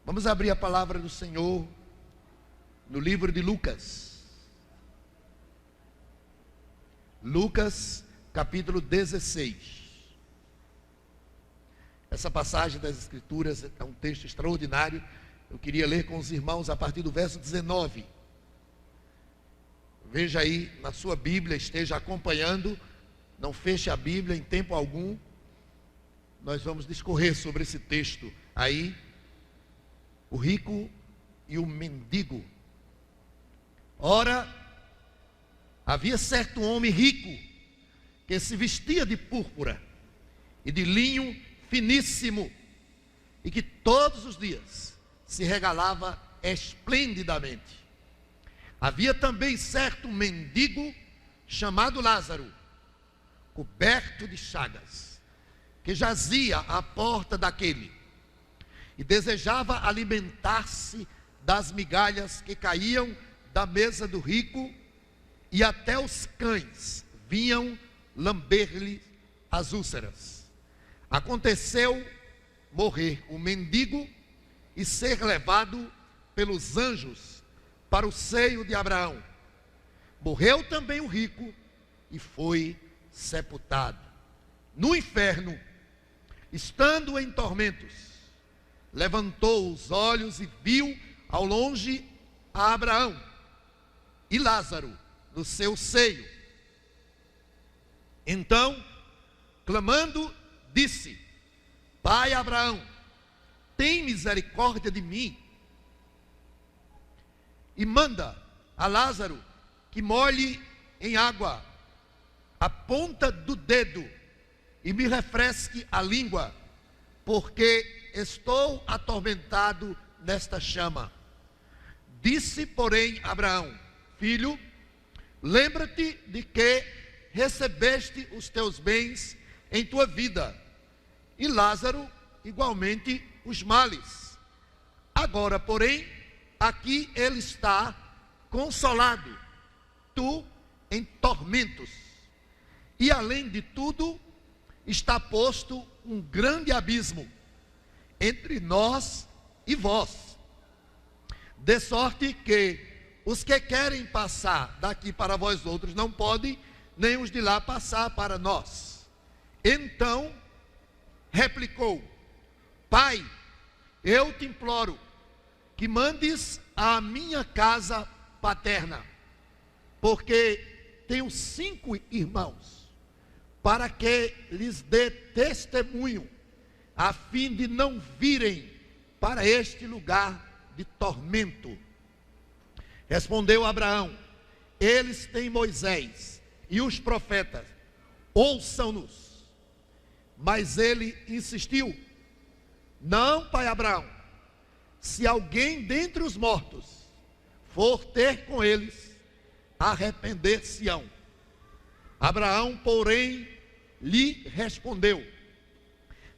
Vamos abrir a palavra do Senhor no livro de Lucas. Lucas, capítulo 16. Essa passagem das Escrituras é um texto extraordinário. Eu queria ler com os irmãos a partir do verso 19. Veja aí na sua Bíblia, esteja acompanhando. Não feche a Bíblia em tempo algum. Nós vamos discorrer sobre esse texto aí. O rico e o mendigo. Ora, havia certo homem rico que se vestia de púrpura e de linho finíssimo e que todos os dias se regalava esplendidamente. Havia também certo mendigo chamado Lázaro, coberto de chagas, que jazia à porta daquele e desejava alimentar-se das migalhas que caíam da mesa do rico, e até os cães vinham lamber-lhe as úlceras. Aconteceu morrer o mendigo e ser levado pelos anjos para o seio de Abraão. Morreu também o rico e foi sepultado. No inferno, estando em tormentos, levantou os olhos e viu ao longe a Abraão e Lázaro no seu seio. Então, clamando, disse: Pai Abraão, tem misericórdia de mim e manda a Lázaro que molhe em água a ponta do dedo e me refresque a língua, porque estou atormentado nesta chama. Disse, porém, Abraão: Filho, lembra-te de que recebeste os teus bens em tua vida, e Lázaro igualmente os males. Agora, porém, aqui ele está consolado, tu em tormentos. E além de tudo, está posto um grande abismo entre nós e vós, de sorte que os que querem passar daqui para vós outros não podem, nem os de lá passar para nós. Então replicou: Pai, eu te imploro que mandes à minha casa paterna, porque tenho 5 irmãos, para que lhes dê testemunho, a fim de não virem para este lugar de tormento. Respondeu Abraão: eles têm Moisés e os profetas, ouçam-nos. Mas ele insistiu: não, pai Abraão, se alguém dentre os mortos for ter com eles, arrepender-se-ão. Abraão, porém, lhe respondeu: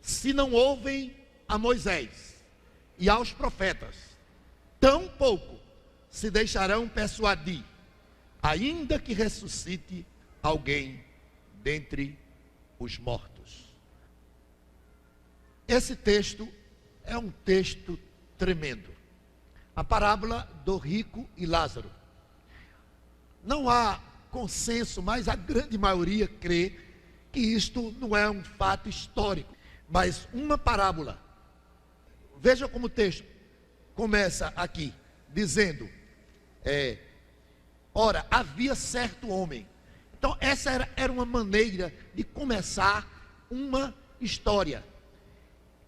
se não ouvem a Moisés e aos profetas, tampouco se deixarão persuadir, ainda que ressuscite alguém dentre os mortos. Esse texto é um texto tremendo. A parábola do rico e Lázaro. Não há consenso, mas a grande maioria crê que isto não é um fato histórico, mas uma parábola. Veja como o texto começa aqui, dizendo: ora, havia certo homem. Então essa era uma maneira de começar uma história.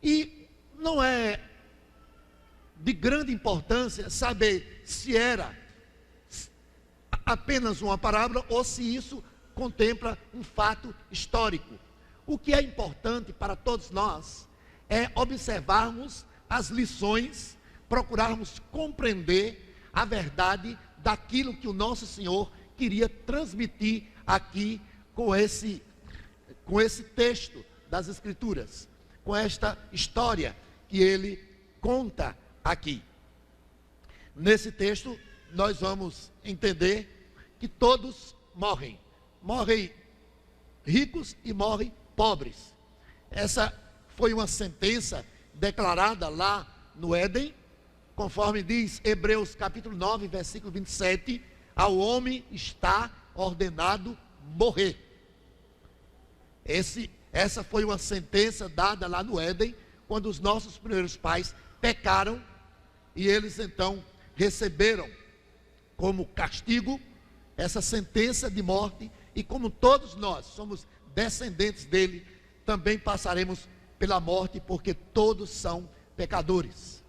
E não é de grande importância saber se era apenas uma parábola ou se isso contempla um fato histórico. O que é importante para todos nós é observarmos as lições, procurarmos compreender a verdade daquilo que o nosso Senhor queria transmitir aqui com esse texto das Escrituras, com esta história que ele conta aqui. Nesse texto nós vamos entender que todos morrem ricos e morrem pobres. Essa foi uma sentença declarada lá no Éden, conforme diz Hebreus capítulo 9, versículo 27, ao homem está ordenado morrer. Essa foi uma sentença dada lá no Éden, quando os nossos primeiros pais pecaram, e eles então receberam como castigo essa sentença de morte, e como todos nós somos descendentes dele, também passaremos pela morte, porque todos são pecadores.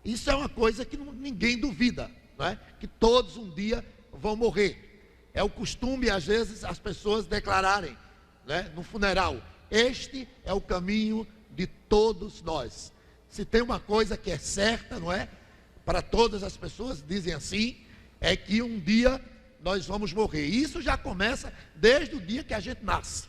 Isso é uma coisa que ninguém duvida, não é? Que todos um dia vão morrer. É o costume, às vezes, as pessoas declararem, né, no funeral: este é o caminho de todos nós. Se tem uma coisa que é certa, não é? Para todas as pessoas, dizem assim, é que um dia nós vamos morrer. Isso já começa desde o dia que a gente nasce.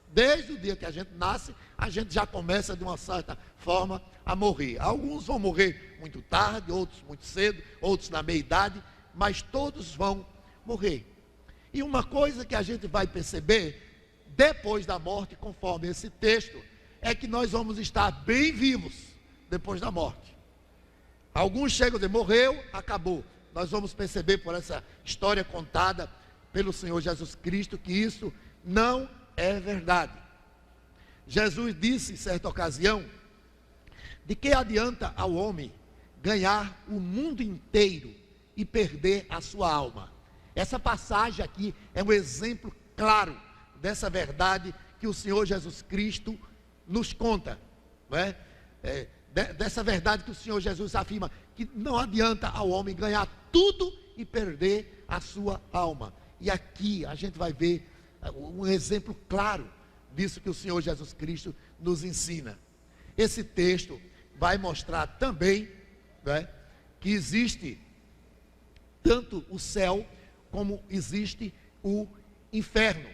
Desde o dia que a gente nasce, a gente já começa, de uma certa forma, a morrer. Alguns vão morrer muito tarde, outros muito cedo, outros na meia-idade, mas todos vão morrer. E uma coisa que a gente vai perceber depois da morte, conforme esse texto, é que nós vamos estar bem vivos depois da morte. Alguns chegam a dizer: morreu, acabou. Nós vamos perceber por essa história contada pelo Senhor Jesus Cristo que isso não é verdade. Jesus disse em certa ocasião: de que adianta ao homem ganhar o mundo inteiro e perder a sua alma? Essa passagem aqui é um exemplo claro dessa verdade que o Senhor Jesus Cristo nos conta, não é? Dessa verdade que o Senhor Jesus afirma, que não adianta ao homem ganhar tudo e perder a sua alma. E aqui a gente vai ver um exemplo claro disso que o Senhor Jesus Cristo nos ensina. Esse texto vai mostrar também, né, que existe tanto o céu como existe o inferno.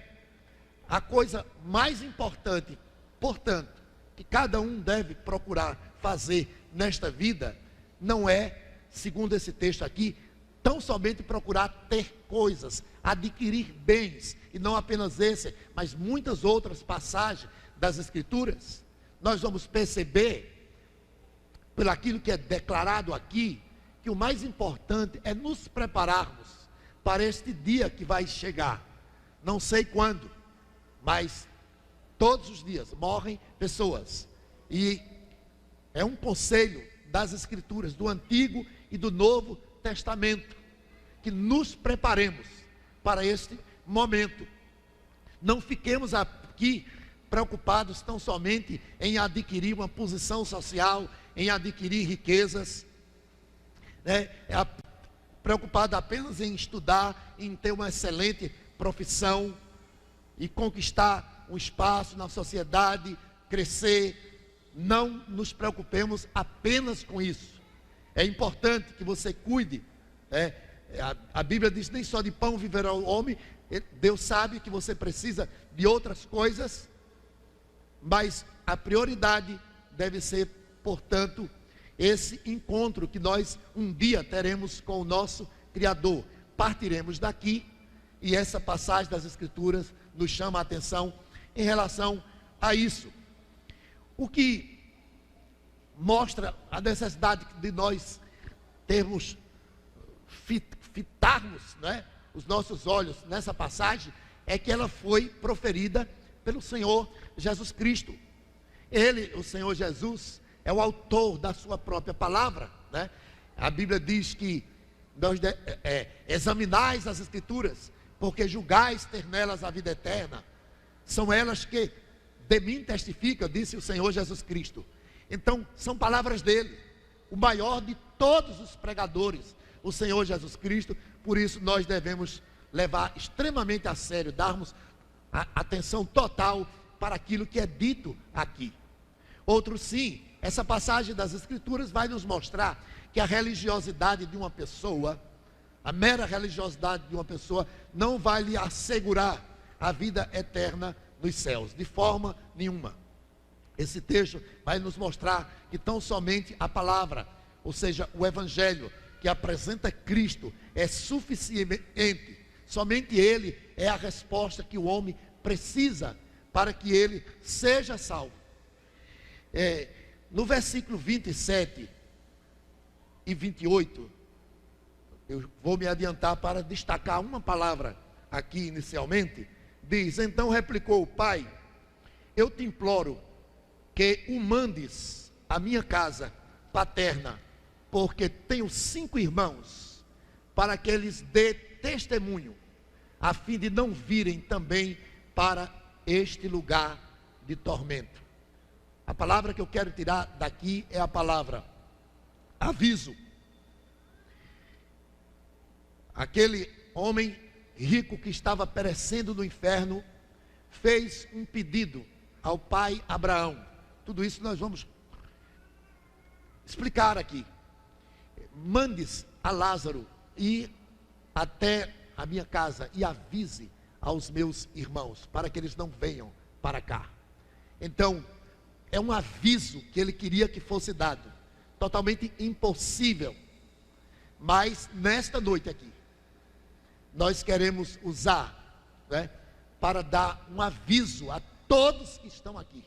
A coisa mais importante, portanto, que cada um deve procurar fazer nesta vida, não é, segundo esse texto aqui, tão somente procurar ter coisas, adquirir bens, e não apenas esse, mas muitas outras passagens das Escrituras. Nós vamos perceber, por aquilo que é declarado aqui, que o mais importante é nos prepararmos para este dia que vai chegar. Não sei quando, mas todos os dias morrem pessoas, e é um conselho das Escrituras, do Antigo e do Novo Testamento, que nos preparemos para este momento. Não fiquemos aqui preocupados tão somente em adquirir uma posição social, em adquirir riquezas, né? Preocupado apenas em estudar, em ter uma excelente profissão e conquistar um espaço na sociedade, crescer. Não nos preocupemos apenas com isso. É importante que você cuide. A Bíblia diz: nem só de pão viverá o homem. Deus sabe que você precisa de outras coisas, mas a prioridade deve ser, portanto, esse encontro que nós um dia teremos com o nosso Criador. Partiremos daqui, e essa passagem das Escrituras nos chama a atenção em relação a isso. O que mostra a necessidade de nós termos, fitarmos, né, os nossos olhos nessa passagem, é que ela foi proferida pelo Senhor Jesus Cristo. Ele, o Senhor Jesus, é o autor da sua própria palavra, né? A Bíblia diz que nós examinais as Escrituras, porque julgais ter nelas a vida eterna. São elas que de mim testificam, disse o Senhor Jesus Cristo. Então, são palavras dele, o maior de todos os pregadores, o Senhor Jesus Cristo. Por isso nós devemos levar extremamente a sério, darmos atenção total para aquilo que é dito aqui. Outro sim, essa passagem das Escrituras vai nos mostrar que a religiosidade de uma pessoa, a mera religiosidade de uma pessoa, não vai lhe assegurar a vida eterna nos céus, de forma nenhuma. Esse texto vai nos mostrar que tão somente a palavra, ou seja, o Evangelho, que apresenta Cristo, é suficiente. Somente Ele é a resposta que o homem precisa para que ele seja salvo. No versículo 27, e 28, eu vou me adiantar para destacar uma palavra aqui inicialmente. Diz: então replicou o pai: eu te imploro que o mandes à minha casa paterna, porque tenho 5 irmãos, para que eles dê testemunho, a fim de não virem também para este lugar de tormento. A palavra que eu quero tirar daqui é a palavra aviso. Aquele homem rico que estava perecendo no inferno fez um pedido ao pai Abraão. Tudo isso nós vamos explicar aqui. Mandes a Lázaro ir até a minha casa e avise aos meus irmãos, para que eles não venham para cá. Então, é um aviso que ele queria que fosse dado, totalmente impossível. Mas nesta noite aqui, nós queremos usar, né, para dar um aviso a todos que estão aqui.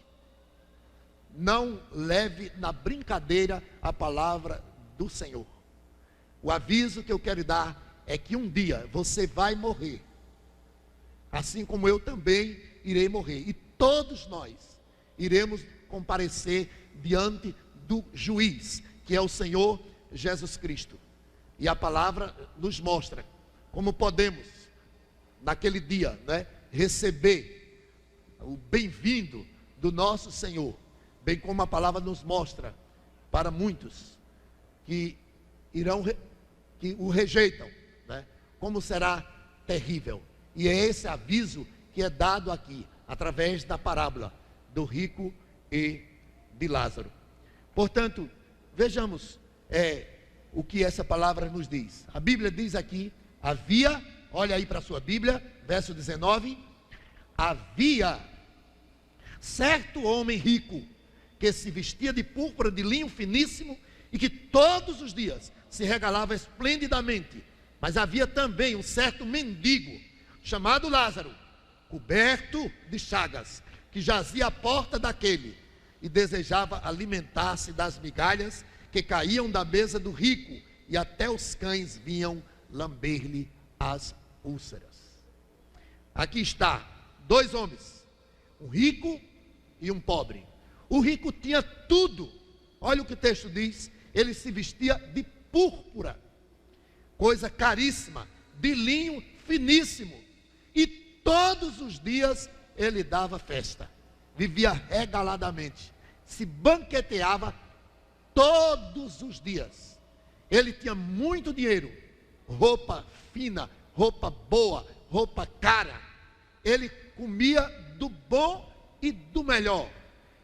Não leve na brincadeira a palavra do Senhor. O aviso que eu quero dar é que um dia você vai morrer, assim como eu também irei morrer, e todos nós iremos comparecer diante do juiz, que é o Senhor Jesus Cristo. E a palavra nos mostra como podemos, naquele dia, né, receber o bem-vindo do nosso Senhor, bem como a palavra nos mostra para muitos que que o rejeitam, né, como será terrível. E é esse aviso que é dado aqui, através da parábola do rico e de Lázaro. Portanto, vejamos o que essa palavra nos diz. A Bíblia diz aqui: havia, olha aí para a sua Bíblia, verso 19, havia certo homem rico, que se vestia de púrpura de linho finíssimo, e que todos os dias se regalava esplendidamente. Mas havia também um certo mendigo, chamado Lázaro, coberto de chagas, que jazia à porta daquele, e desejava alimentar-se das migalhas que caíam da mesa do rico, e até os cães vinham lamber-lhe as úlceras. Aqui está 2 homens, um rico e um pobre. O rico tinha tudo. Olha o que o texto diz: ele se vestia de púrpura, coisa caríssima, de linho finíssimo, e todos os dias ele dava festa, vivia regaladamente, se banqueteava todos os dias. Ele tinha muito dinheiro, roupa fina, roupa boa, roupa cara. Ele comia do bom e do melhor,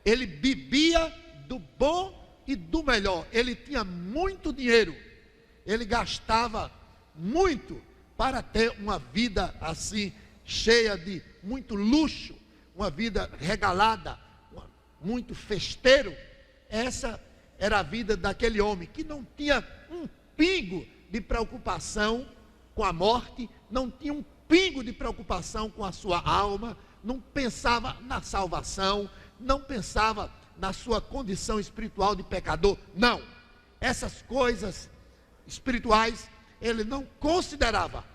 ele bebia do bom e do melhor. Ele tinha muito dinheiro, ele gastava muito para ter uma vida assim, cheia de muito luxo, uma vida regalada, muito festeiro. Essa era a vida daquele homem, que não tinha um pingo de preocupação com a morte, não tinha um pingo de preocupação com a sua alma, não pensava na salvação, não pensava na sua condição espiritual de pecador. Não, essas coisas espirituais ele não considerava.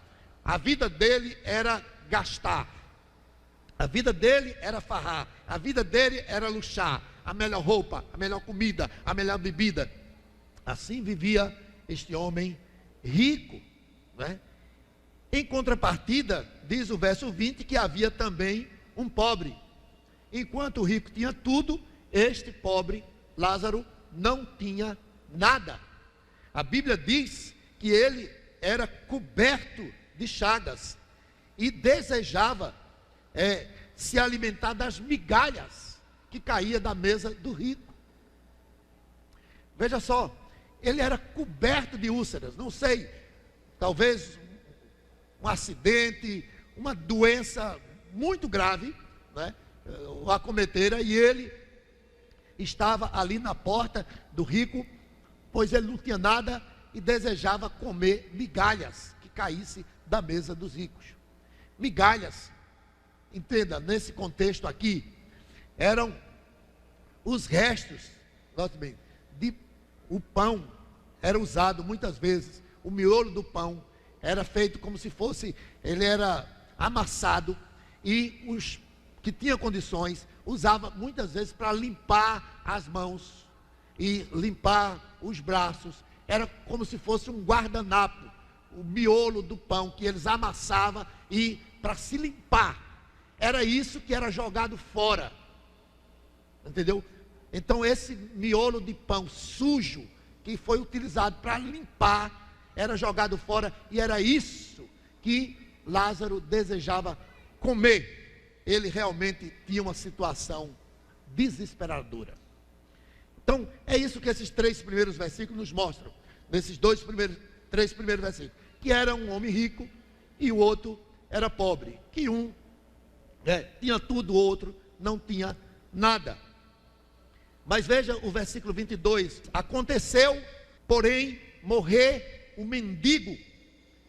A vida dele era gastar, a vida dele era farrar, a vida dele era luxar, a melhor roupa, a melhor comida, a melhor bebida. Assim vivia este homem rico, né? Em contrapartida, diz o verso 20, que havia também um pobre. Enquanto o rico tinha tudo, este pobre, Lázaro, não tinha nada. A Bíblia diz que ele era coberto de chagas e desejava se alimentar das migalhas que caía da mesa do rico. Veja só, ele era coberto de úlceras, não sei, talvez um acidente, uma doença muito grave, né, o acometera, e ele estava ali na porta do rico, pois ele não tinha nada e desejava comer migalhas que caísse da mesa dos ricos. Migalhas, entenda, nesse contexto aqui, eram os restos, note bem, de o pão era usado muitas vezes, o miolo do pão era feito como se fosse, ele era amassado, e os que tinham condições usava muitas vezes para limpar as mãos e limpar os braços. Era como se fosse um guardanapo, o miolo do pão que eles amassavam e para se limpar. Era isso que era jogado fora, entendeu? Então esse miolo de pão sujo que foi utilizado para limpar era jogado fora, e era isso que Lázaro desejava comer. Ele realmente tinha uma situação desesperadora. Então é isso que esses 3 primeiros versículos nos mostram, nesses 3 primeiros versículos, que era um homem rico e o outro era pobre, que um tinha tudo, o outro não tinha nada. Mas veja o versículo 22, aconteceu, porém, morrer o mendigo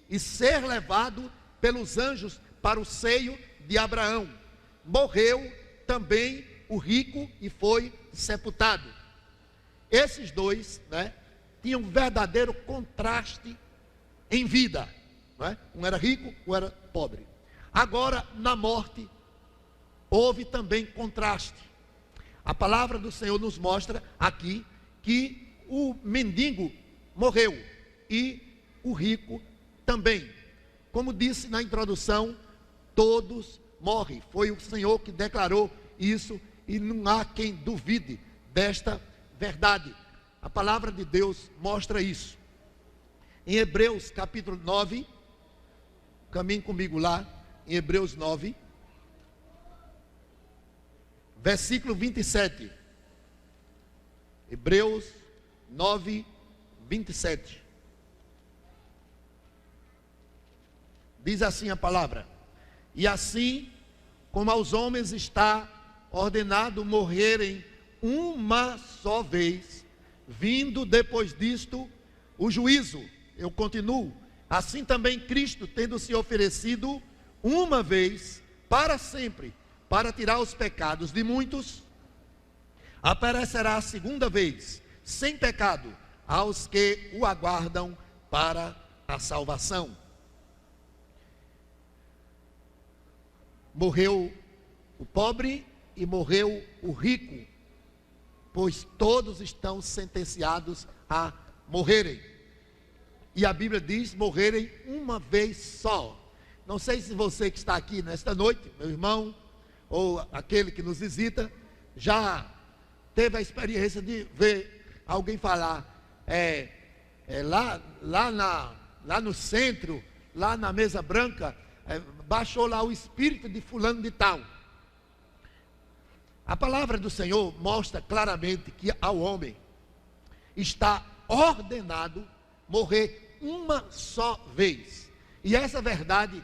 e ser levado pelos anjos para o seio de Abraão. Morreu também o rico e foi sepultado. Esses dois, tinham um verdadeiro contraste em vida, um era rico, um era pobre. Agora, na morte, houve também contraste. A palavra do Senhor nos mostra aqui que o mendigo morreu e o rico também. Como disse na introdução, todos morrem. Foi o Senhor que declarou isso e não há quem duvide desta verdade. A palavra de Deus mostra isso. Em Hebreus capítulo 9, caminhe comigo lá, em Hebreus 9, versículo 27. Hebreus 9, 27. Diz assim a palavra: e assim como aos homens está ordenado morrerem uma só vez, vindo depois disto o juízo. Eu continuo. Assim também Cristo, tendo se oferecido uma vez para sempre, para tirar os pecados de muitos, aparecerá a segunda vez, sem pecado, aos que o aguardam para a salvação. Morreu o pobre e morreu o rico, pois todos estão sentenciados a morrerem. E a Bíblia diz morrerem uma vez só. Não sei se você que está aqui nesta noite, meu irmão, ou aquele que nos visita, já teve a experiência de ver alguém falar, lá no centro, lá na mesa branca, baixou lá o espírito de fulano de tal. A palavra do Senhor mostra claramente que ao homem está ordenado morrer uma só vez. E essa verdade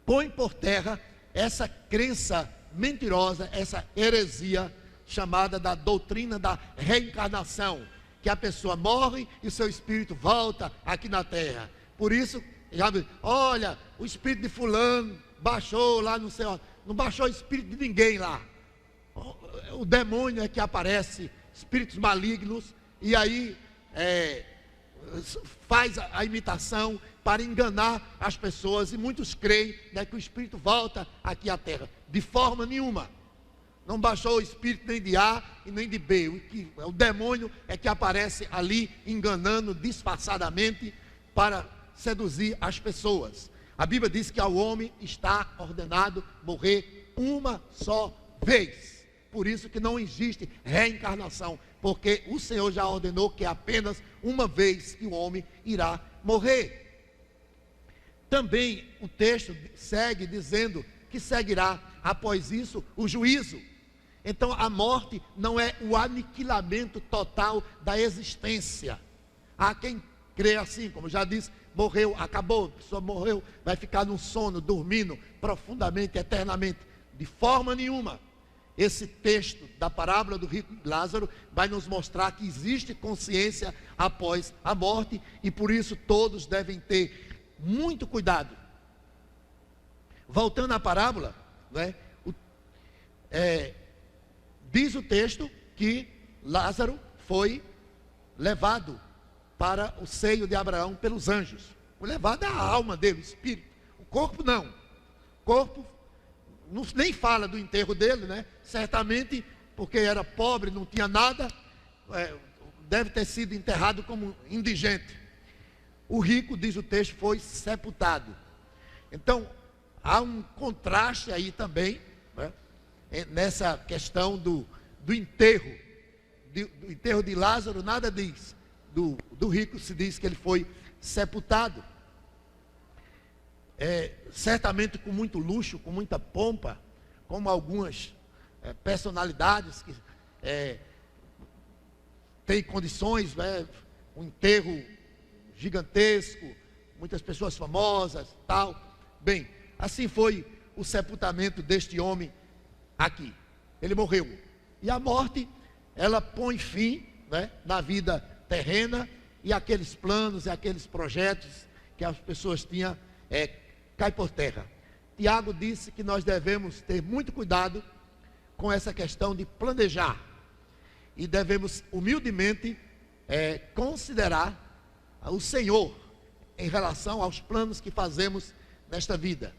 põe por terra essa crença mentirosa, essa heresia chamada da doutrina da reencarnação, que a pessoa morre e o seu espírito volta aqui na terra. Por isso, olha, o espírito de fulano baixou lá no céu. Não baixou o espírito de ninguém lá. O demônio é que aparece, espíritos malignos, e aí faz a imitação para enganar as pessoas, e muitos creem que o espírito volta aqui à terra. De forma nenhuma. Não baixou o espírito nem de A e nem de B. O demônio é que aparece ali enganando disfarçadamente para seduzir as pessoas. A Bíblia diz que ao homem está ordenado morrer uma só vez. Por isso que não existe reencarnação, porque o Senhor já ordenou que é apenas uma vez que o homem irá morrer. Também o texto segue dizendo que seguirá após isso o juízo. Então a morte não é o aniquilamento total da existência. Há quem crê assim, como já disse, morreu, acabou, a pessoa morreu, vai ficar num sono, dormindo profundamente, eternamente. De forma nenhuma. Esse texto da parábola do rico Lázaro vai nos mostrar que existe consciência após a morte, e por isso todos devem ter muito cuidado. Voltando à parábola, diz o texto que Lázaro foi levado para o seio de Abraão pelos anjos. Foi levada a alma dele, o espírito. O corpo não. O corpo nem fala do enterro dele, né? Certamente porque era pobre, não tinha nada, deve ter sido enterrado como indigente. O rico, diz o texto, foi sepultado. Então, há um contraste aí também, né? Nessa questão do enterro. Do enterro de Lázaro, nada diz. Do rico se diz que ele foi sepultado. Certamente com muito luxo, com muita pompa, como algumas personalidades que têm condições, um enterro gigantesco, muitas pessoas famosas, tal. Bem, assim foi o sepultamento deste homem aqui. Ele morreu. E a morte, ela põe fim, na vida terrena, e aqueles planos e aqueles projetos que as pessoas tinham, cai por terra. Tiago disse que nós devemos ter muito cuidado com essa questão de planejar, e devemos humildemente considerar o Senhor em relação aos planos que fazemos nesta vida,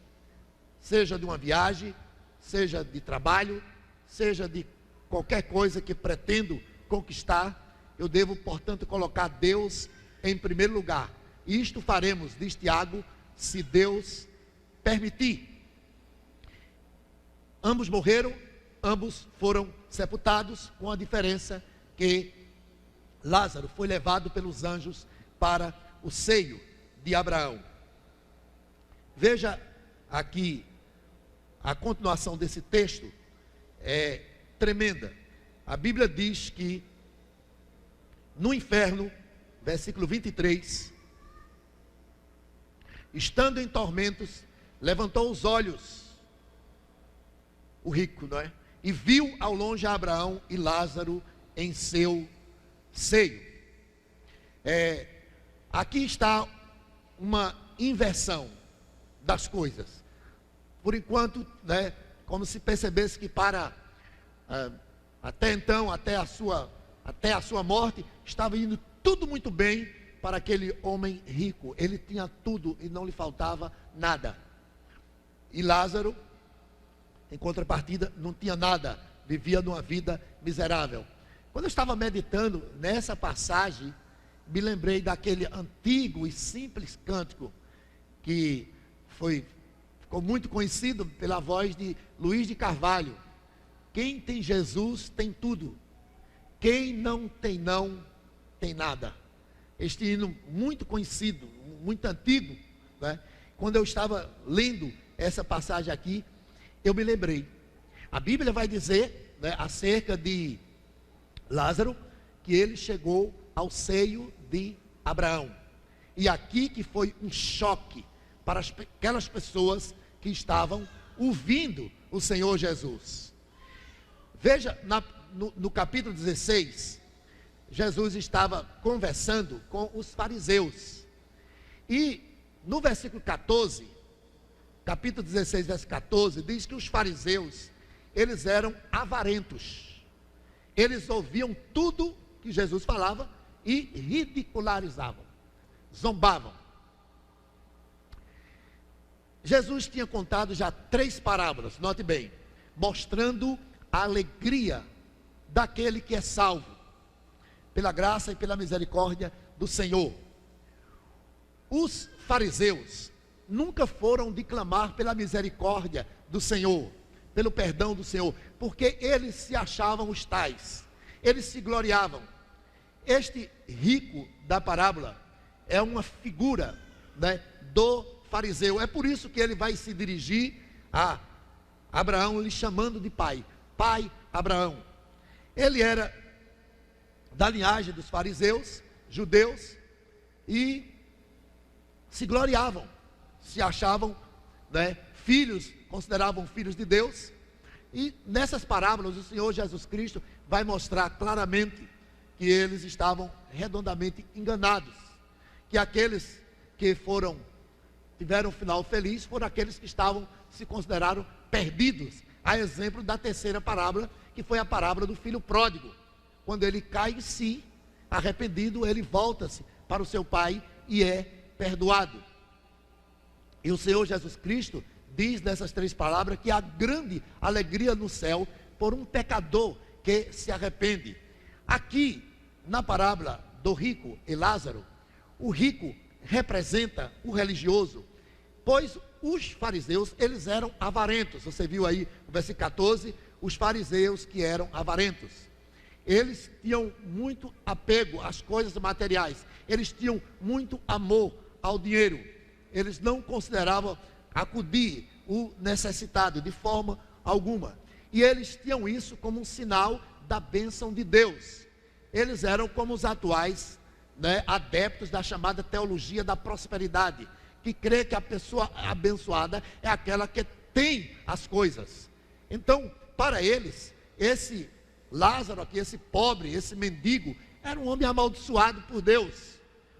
seja de uma viagem, seja de trabalho, seja de qualquer coisa que pretendo conquistar. Eu devo, portanto, colocar Deus em primeiro lugar. E isto faremos, diz Tiago, se Deus permitir. Ambos morreram, ambos foram sepultados, com a diferença que Lázaro foi levado pelos anjos para o seio de Abraão. Veja aqui, a continuação desse texto é tremenda. A Bíblia diz que no inferno, versículo 23, estando em tormentos, levantou os olhos, o rico, não é? E viu ao longe Abraão e Lázaro em seu seio. Aqui está uma inversão das coisas. Por enquanto, como se percebesse que até então, até a sua morte, estava indo tudo muito bem para aquele homem rico. Ele tinha tudo e não lhe faltava nada. E Lázaro, em contrapartida, não tinha nada, vivia numa vida miserável. Quando eu estava meditando nessa passagem, me lembrei daquele antigo e simples cântico que ficou muito conhecido pela voz de Luiz de Carvalho. Quem tem Jesus tem tudo, quem não tem tem nada. Este hino muito conhecido, muito antigo, né? Quando eu estava lendo essa passagem aqui, eu me lembrei. A Bíblia vai dizer, acerca de Lázaro, que ele chegou ao seio de Abraão. E aqui que foi um choque para aquelas pessoas que estavam ouvindo o Senhor Jesus. Veja, no capítulo 16, Jesus estava conversando com os fariseus. E no versículo 14, capítulo 16, verso 14, diz que os fariseus, eles eram avarentos. Eles ouviam tudo que Jesus falava e ridicularizavam, zombavam. Jesus tinha contado já 3 parábolas, note bem, mostrando a alegria daquele que é salvo, pela graça e pela misericórdia do Senhor. Os fariseus nunca foram de clamar pela misericórdia do Senhor, pelo perdão do Senhor, porque eles se achavam os tais, eles se gloriavam. Este rico da parábola é uma figura, do fariseu. É por isso que ele vai se dirigir a Abraão, lhe chamando de pai. Pai Abraão. Ele era da linhagem dos fariseus, judeus, e se gloriavam, se achavam, filhos, consideravam filhos de Deus. E nessas parábolas o Senhor Jesus Cristo vai mostrar claramente que eles estavam redondamente enganados, que aqueles que tiveram um final feliz foram aqueles que se consideraram perdidos, a exemplo da terceira parábola, que foi a parábola do filho pródigo. Quando ele cai em si, arrependido, ele volta-se para o seu pai e é perdoado. E o Senhor Jesus Cristo diz nessas 3 palavras que há grande alegria no céu por um pecador que se arrepende. Aqui, na parábola do rico e Lázaro, o rico representa o religioso, pois os fariseus, eles eram avarentos. Você viu aí no versículo 14, os fariseus que eram avarentos. Eles tinham muito apego às coisas materiais, eles tinham muito amor ao dinheiro, eles não consideravam acudir o necessitado de forma alguma, e eles tinham isso como um sinal da bênção de Deus. Eles eram como os atuais, adeptos da chamada teologia da prosperidade, que crê que a pessoa abençoada é aquela que tem as coisas. Então, para eles, esse Lázaro aqui, esse pobre, esse mendigo, era um homem amaldiçoado por Deus.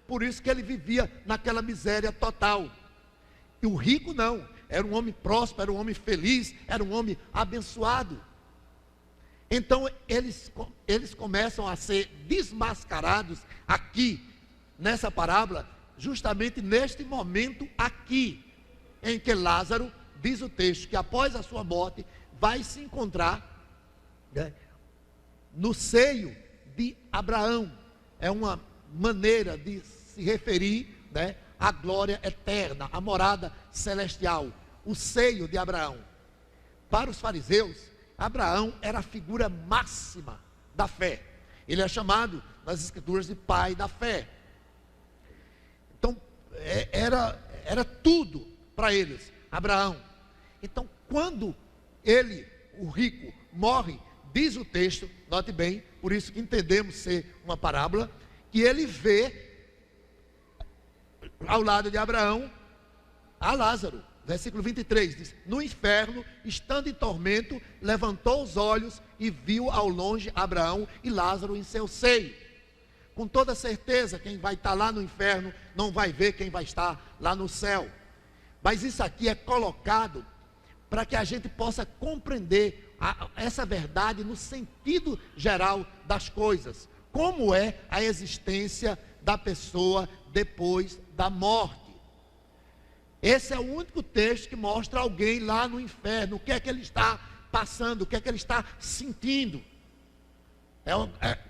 Por isso que ele vivia naquela miséria total. E o rico não, era um homem próspero, era um homem feliz, era um homem abençoado. Então eles começam a ser desmascarados aqui, nessa parábola, justamente neste momento aqui, em que Lázaro, diz o texto, que após a sua morte, vai se encontrar no seio de Abraão. É uma maneira de se referir à glória eterna, à morada celestial, o seio de Abraão. Para os fariseus, Abraão era a figura máxima da fé. Ele é chamado nas escrituras de pai da fé. Então era tudo para eles, Abraão. Então quando ele, o rico, morre, diz o texto, note bem, por isso que entendemos ser uma parábola, que ele vê ao lado de Abraão a Lázaro. Versículo 23 diz: no inferno, estando em tormento, levantou os olhos e viu ao longe Abraão e Lázaro em seu seio. Com toda certeza, quem vai estar lá no inferno não vai ver quem vai estar lá no céu. Mas isso aqui é colocado para que a gente possa compreender essa verdade no sentido geral das coisas. Como é a existência da pessoa depois da morte. Esse é o único texto que mostra alguém lá no inferno, o que é que ele está passando, o que é que ele está sentindo.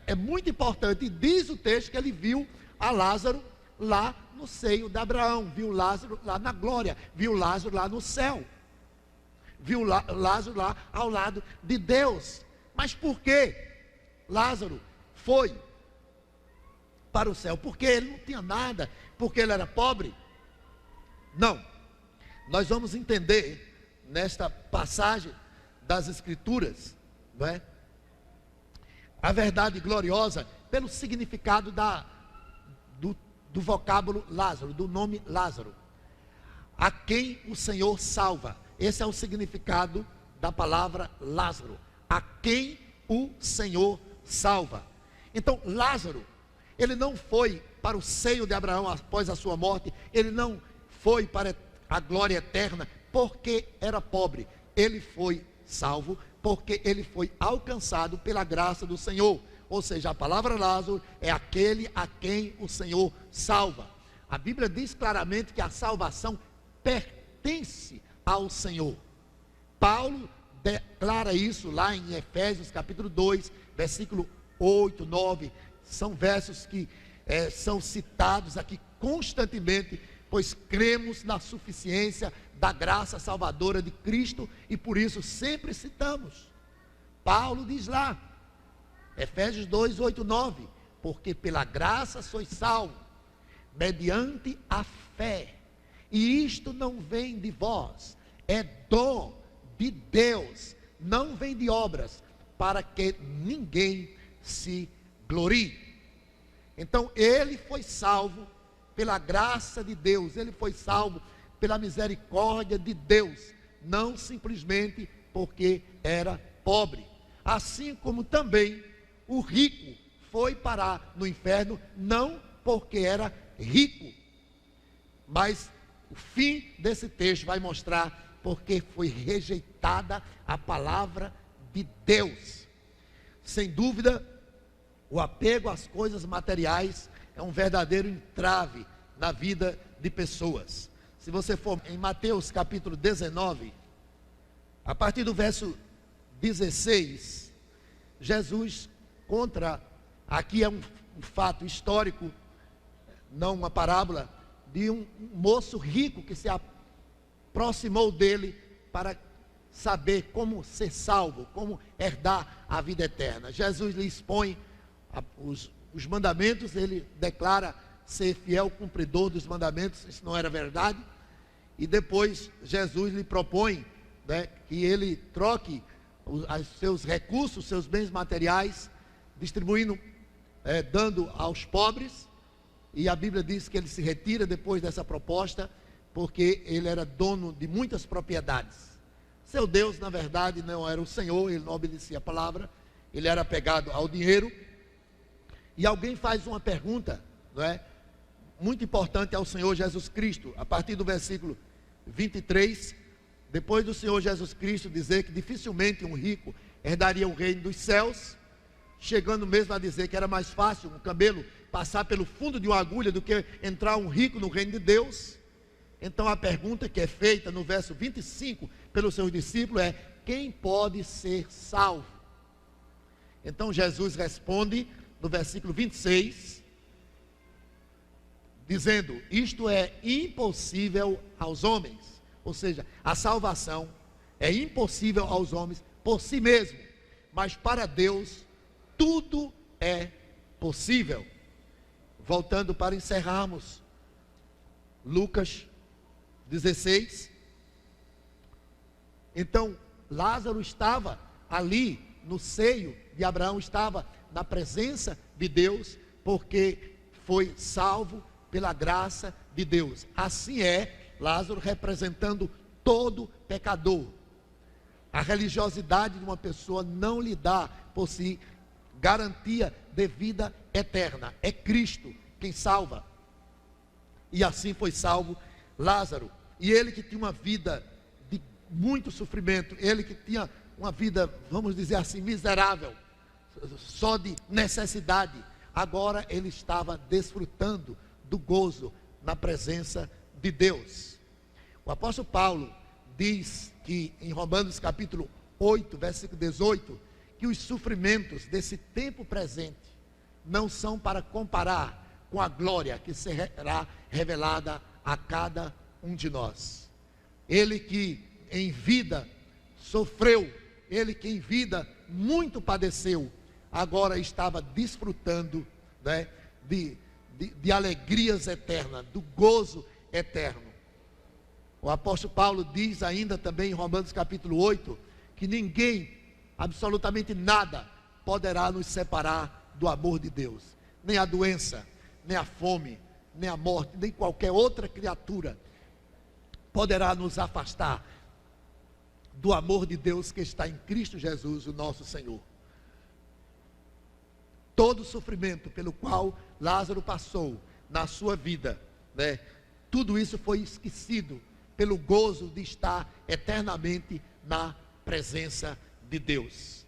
É muito importante. E diz o texto que ele viu a Lázaro lá no seio de Abraão, viu Lázaro lá na glória, viu Lázaro lá no céu, viu Lázaro lá ao lado de Deus. Mas por que Lázaro foi para o céu? Porque ele não tinha nada, porque ele era pobre? Não. Nós vamos entender nesta passagem das Escrituras, não é? A verdade gloriosa pelo significado do vocábulo Lázaro, do nome Lázaro. A quem o Senhor salva. Esse é o significado da palavra Lázaro. A quem o Senhor salva. Então Lázaro, ele não foi para o seio de Abraão após a sua morte, ele não foi para a glória eterna porque era pobre. Ele foi salvo porque ele foi alcançado pela graça do Senhor. Ou seja, a palavra Lázaro é aquele a quem o Senhor salva. A Bíblia diz claramente que a salvação pertence ao Senhor. Paulo declara isso lá em Efésios capítulo 2, versículo 8, 9. São versos que são citados aqui constantemente, pois cremos na suficiência da graça salvadora de Cristo e por isso sempre citamos. Paulo diz lá, Efésios 2, 8, 9, porque pela graça sois salvos, mediante a fé, e isto não vem de vós, é dom de Deus, não vem de obras, para que ninguém se glorie. Então ele foi salvo pela graça de Deus, ele foi salvo pela misericórdia de Deus, não simplesmente porque era pobre. Assim como também o rico foi parar no inferno, não porque era rico, mas o fim desse texto vai mostrar porque foi rejeitada a palavra de Deus. Sem dúvida, o apego às coisas materiais é um verdadeiro entrave na vida de pessoas. Se você for em Mateus capítulo 19, a partir do verso 16, Jesus conta, aqui é um fato histórico, não uma parábola, de um moço rico que se aproximou dele para saber como ser salvo, como herdar a vida eterna. Jesus lhe expõe os mandamentos, ele declara ser fiel cumpridor dos mandamentos, isso não era verdade, e depois Jesus lhe propõe, né, que ele troque os seus recursos, seus bens materiais, distribuindo, dando aos pobres, e a Bíblia diz que ele se retira depois dessa proposta, porque ele era dono de muitas propriedades. Seu Deus, na verdade, não era o Senhor, ele não obedecia a palavra, ele era apegado ao dinheiro. E alguém faz uma pergunta, não é, muito importante ao Senhor Jesus Cristo, a partir do versículo 23, depois do Senhor Jesus Cristo dizer que dificilmente um rico herdaria o reino dos céus, chegando mesmo a dizer que era mais fácil um camelo passar pelo fundo de uma agulha do que entrar um rico no reino de Deus. Então a pergunta que é feita no verso 25 pelos seus discípulos é: quem pode ser salvo? Então Jesus responde no versículo 26, dizendo: isto é impossível aos homens, ou seja, a salvação é impossível aos homens por si mesmo, mas para Deus tudo é possível. Voltando para encerrarmos, Lucas 16, então Lázaro estava ali no seio de Abraão, estava na presença de Deus, porque foi salvo pela graça de Deus. Assim é Lázaro representando todo pecador. A religiosidade de uma pessoa não lhe dá por si garantia de vida eterna. É Cristo quem salva. E assim foi salvo Lázaro. E ele que tinha uma vida de muito sofrimento, ele que tinha uma vida, vamos dizer assim, miserável, só de necessidade, agora ele estava desfrutando do gozo na presença de Deus. O apóstolo Paulo diz que em Romanos capítulo 8, versículo 18, que os sofrimentos desse tempo presente não são para comparar com a glória que será revelada a cada um de nós. Ele que em vida sofreu, ele que em vida muito padeceu, agora estava desfrutando, né, de alegrias eternas, do gozo eterno. O apóstolo Paulo diz ainda também em Romanos capítulo 8, que ninguém, absolutamente nada, poderá nos separar do amor de Deus. Nem a doença, nem a fome, nem a morte, nem qualquer outra criatura poderá nos afastar do amor de Deus que está em Cristo Jesus, o nosso Senhor. Todo o sofrimento pelo qual Lázaro passou na sua vida, né, tudo isso foi esquecido pelo gozo de estar eternamente na presença de Deus.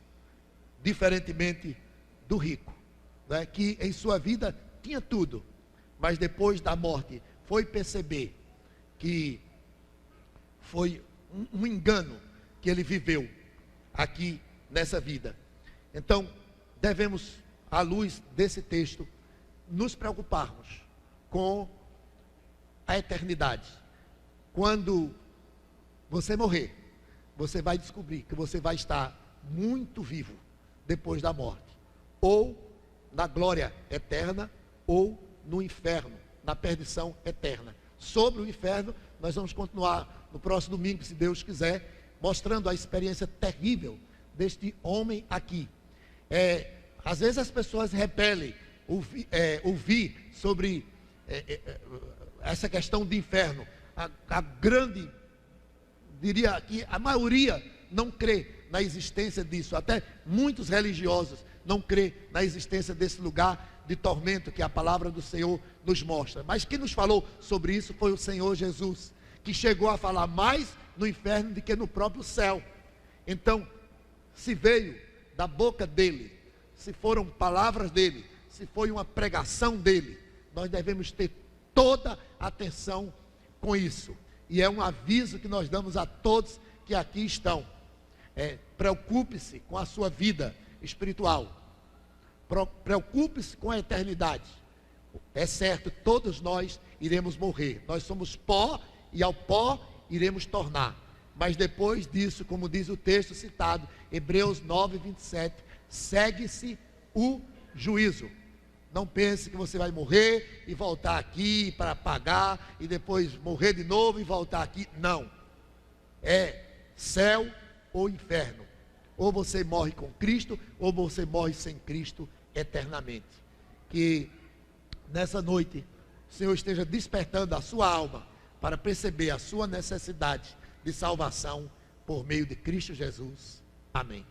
Diferentemente do rico, né, que em sua vida tinha tudo, mas depois da morte foi perceber que foi um engano que ele viveu aqui nessa vida. Então devemos, à luz desse texto, nos preocuparmos com a eternidade. Quando você morrer, você vai descobrir que você vai estar muito vivo depois da morte, ou na glória eterna, ou no inferno, na perdição eterna. Sobre o inferno, nós vamos continuar no próximo domingo, se Deus quiser, mostrando a experiência terrível deste homem aqui. Às vezes as pessoas repelem ouvir sobre essa questão de inferno. A grande, diria que a maioria não crê na existência disso. Até muitos religiosos não crê na existência desse lugar de tormento que a palavra do Senhor nos mostra. Mas quem nos falou sobre isso foi o Senhor Jesus, que chegou a falar mais no inferno do que no próprio céu. Então, se veio da boca dele, se foram palavras dele, se foi uma pregação dele, Nós devemos ter toda atenção com isso. E é um aviso que nós damos a todos que aqui estão. Preocupe-se com a sua vida espiritual. Preocupe-se com a eternidade. É certo, todos nós iremos morrer. Nós somos pó e ao pó iremos tornar. Mas depois disso, como diz o texto citado, Hebreus 9, 27, segue-se o juízo. Não pense que você vai morrer e voltar aqui para pagar e depois morrer de novo e voltar aqui. Não. É céu ou inferno. Ou você morre com Cristo, ou você morre sem Cristo eternamente. Que nessa noite o Senhor esteja despertando a sua alma para perceber a sua necessidade de salvação por meio de Cristo Jesus. Amém.